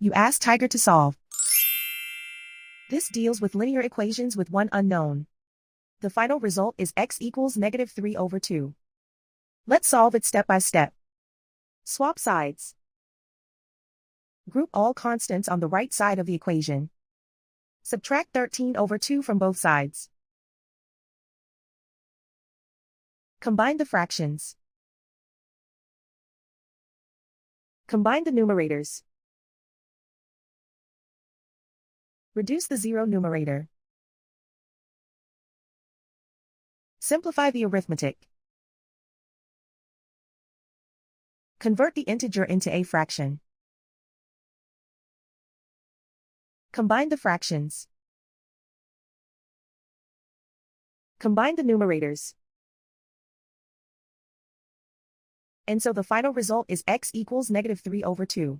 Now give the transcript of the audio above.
You ask Tiger to solve. This deals with linear equations with one unknown. The final result is x equals -3/2. Let's solve it step by step. Swap sides. Group all constants on the right side of the equation. Subtract 13/2 from both sides. Combine the fractions. Combine the numerators. Reduce the zero numerator. Simplify the arithmetic. Convert the integer into a fraction. Combine the fractions. Combine the numerators. And so the final result is x equals -3/2.